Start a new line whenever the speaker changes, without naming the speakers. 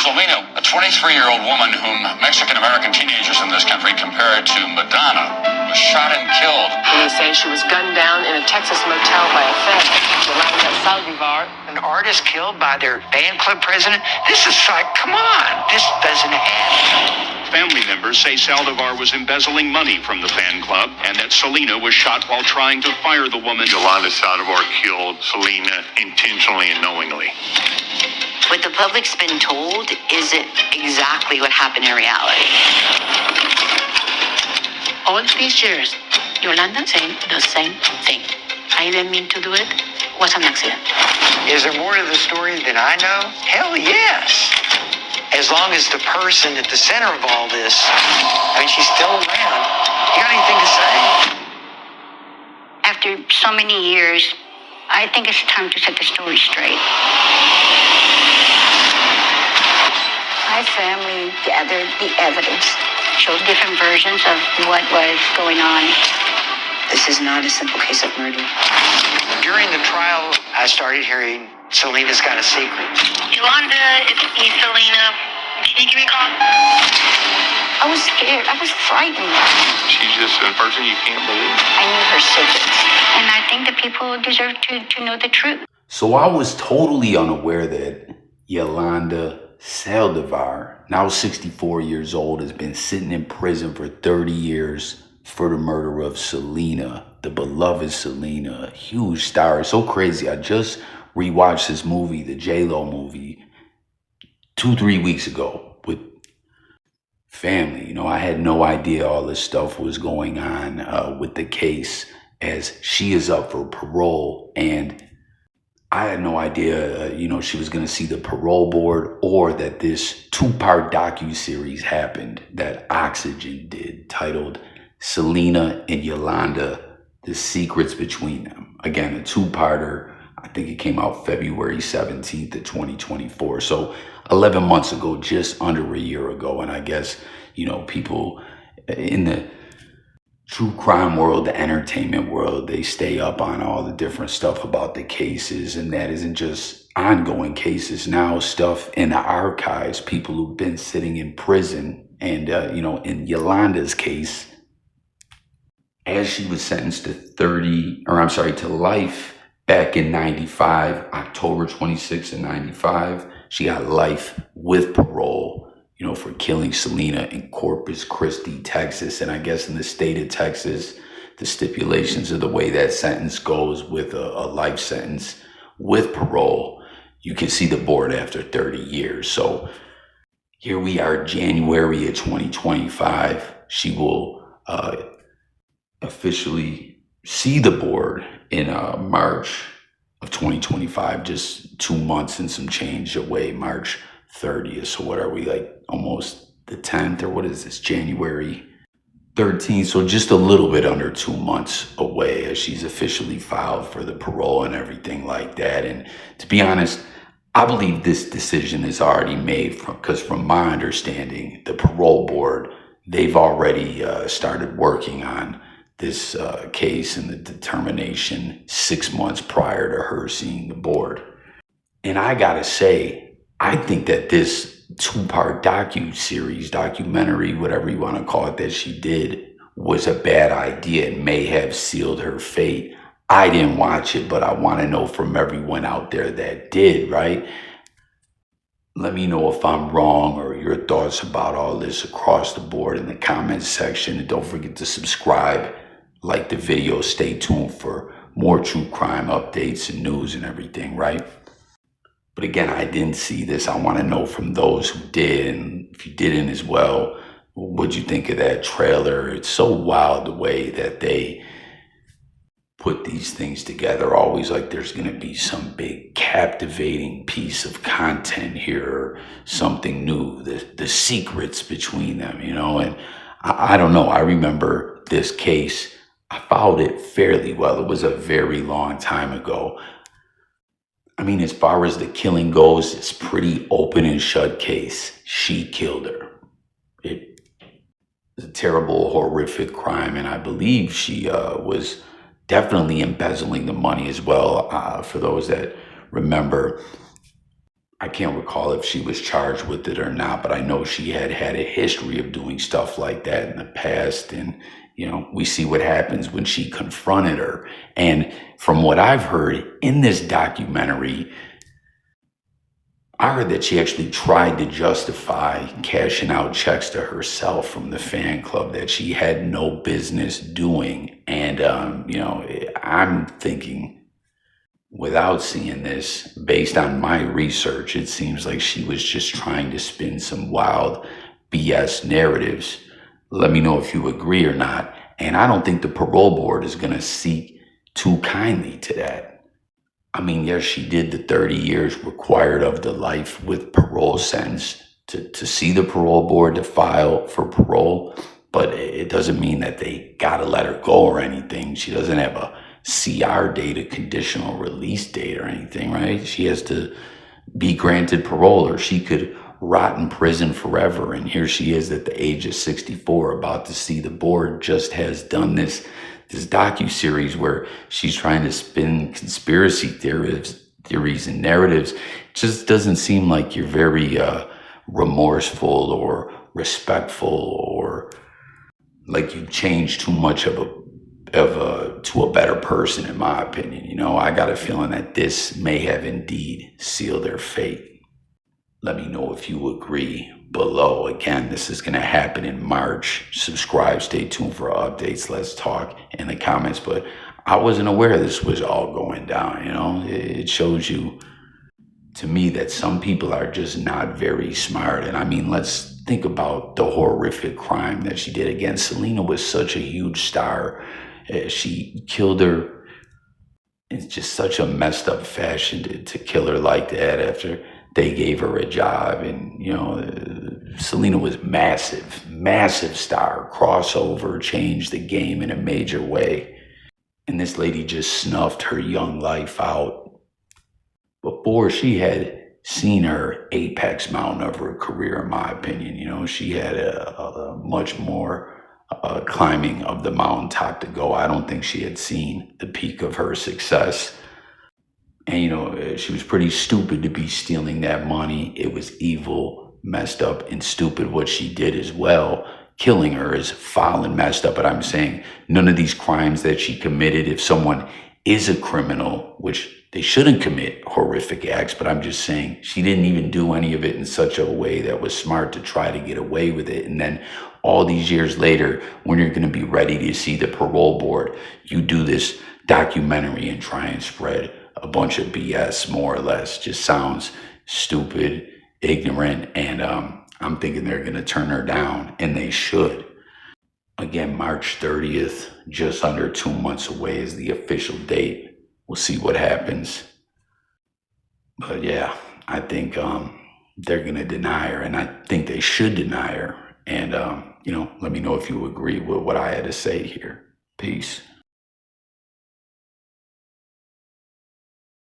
Selena, a 23-year-old woman whom Mexican-American teenagers in this country compare to Madonna, was shot and killed.
Police say she was gunned down in a Texas motel by a fan. Yolanda Saldivar.
An artist killed by their fan club president? This is like, come on, this doesn't happen.
Family members say Saldivar was embezzling money from the fan club and that Selena was shot while trying to fire the woman.
Yolanda Saldivar killed Selena intentionally and knowingly.
What the public's been told isn't exactly what happened in reality.
All these years, Yolanda saying the same thing. I didn't mean to do it. It was an accident.
Is there more to the story than I know? Hell yes. As long as the person at the center of all this, I mean, she's still around. You got anything to say?
After so many years, I think it's time to set the story straight. My family gathered the evidence, showed different versions of what was going on. This is not a simple case of murder.
During the trial, I started hearing Selena's got a secret.
Yolanda, it's me, Selena. Can you give me a call? I was scared. I was frightened.
She's just a person you can't believe.
I knew her secrets. And I think the people deserve to know the truth.
So I was totally unaware that Yolanda Saldivar, now 64 years old, has been sitting in prison for 30 years for the murder of Selena, the beloved Selena, a huge star. It's so crazy. I just rewatched this movie, the J-Lo movie, 2-3 weeks ago with family. You know, I had no idea all this stuff was going on with the case, as she is up for parole, and I had no idea, she was going to see the parole board, or that this 2-part docu-series happened that Oxygen did, titled Selena and Yolanda, The Secrets Between Them. Again, a 2-parter. I think it came out February 17th of 2024. So 11 months ago, just under a year ago. And I guess, people in the true crime world, the entertainment world, they stay up on all the different stuff about the cases, and that isn't just ongoing cases now, stuff in the archives, people who've been sitting in prison. And in Yolanda's case, as she was sentenced to life back in 95, October 26th of 95, she got life with parole, for killing Selena in Corpus Christi, Texas. And I guess in the state of Texas, the stipulations of the way that sentence goes with a life sentence with parole, you can see the board after 30 years. So here we are, January of 2025. She will officially see the board in March of 2025, just 2 months and some change away, March 30th. So what are we, like almost the 10th, or what is this, January 13th? So just a little bit under 2 months away as she's officially filed for the parole and everything like that. And to be honest, I believe this decision is already made, because from my understanding, the parole board, they've already started working on this case and the determination 6 months prior to her seeing the board. And I gotta say, I think that this 2-part documentary, whatever you want to call it, that she did was a bad idea and may have sealed her fate. I didn't watch it, but I want to know from everyone out there that did, right? Let me know if I'm wrong, or your thoughts about all this across the board in the comments section. And don't forget to subscribe, like the video, stay tuned for more true crime updates and news and everything, right? But again, I didn't see this. I want to know from those who did, and if you didn't as well, what'd you think of that trailer? It's so wild the way that they put these things together. Always like there's going to be some big captivating piece of content here, or something new, the secrets between them, and I don't know. I remember this case. I followed it fairly well. It was a very long time ago. I mean, as far as the killing goes, it's pretty open and shut case. She killed her. It was a terrible, horrific crime, and I believe she was definitely embezzling the money as well. For those that remember, I can't recall if she was charged with it or not, but I know she had had a history of doing stuff like that in the past. And, you know, we see what happens when she confronted her. And from what I've heard in this documentary, I heard that she actually tried to justify cashing out checks to herself from the fan club that she had no business doing. And, you know, I'm thinking, without seeing this, based on my research, it seems like she was just trying to spin some wild BS narratives. Let me know if you agree or not. And I don't think the parole board is going to seek too kindly to that. I mean, yes, she did the 30 years required of the life with parole sentence to see the parole board to file for parole, but it doesn't mean that they got to let her go or anything. She doesn't have a CR date, a conditional release date or anything, right? She has to be granted parole or she could rot in prison forever. And here she is at the age of 64 about to see the board. Just has done this docu-series where she's trying to spin conspiracy theories and narratives. It just doesn't seem like you're very remorseful or respectful, or like you changed too much to a better person, in my opinion. You know, I got a feeling that this may have indeed sealed their fate. Let me know if you agree below. Again, this is going to happen in March. Subscribe, stay tuned for updates. Let's talk in the comments. But I wasn't aware this was all going down. You know, it shows you, to me, that some people are just not very smart. And I mean, let's think about the horrific crime that she did. Again, Selena was such a huge star. She killed her in just such a messed up fashion to kill her like that after they gave her a job. And, you know, Selena was massive star, crossover, changed the game in a major way. And this lady just snuffed her young life out before she had seen her apex mountain of her career, in my opinion. You know, she had a much more climbing of the mountaintop to go. I don't think she had seen the peak of her success. And, you know, she was pretty stupid to be stealing that money. It was evil, messed up, and stupid what she did as well. Killing her is foul and messed up. But I'm saying none of these crimes that she committed, if someone is a criminal, which they shouldn't commit horrific acts, but I'm just saying she didn't even do any of it in such a way that was smart to try to get away with it. And then all these years later, when you're going to be ready to see the parole board, you do this documentary and try and spread a bunch of BS, more or less. Just sounds stupid, ignorant, and I'm thinking they're going to turn her down, and they should. Again, March 30th, just under 2 months away is the official date. We'll see what happens. But yeah, I think they're going to deny her, and I think they should deny her. And, you know, let me know if you agree with what I had to say here. Peace.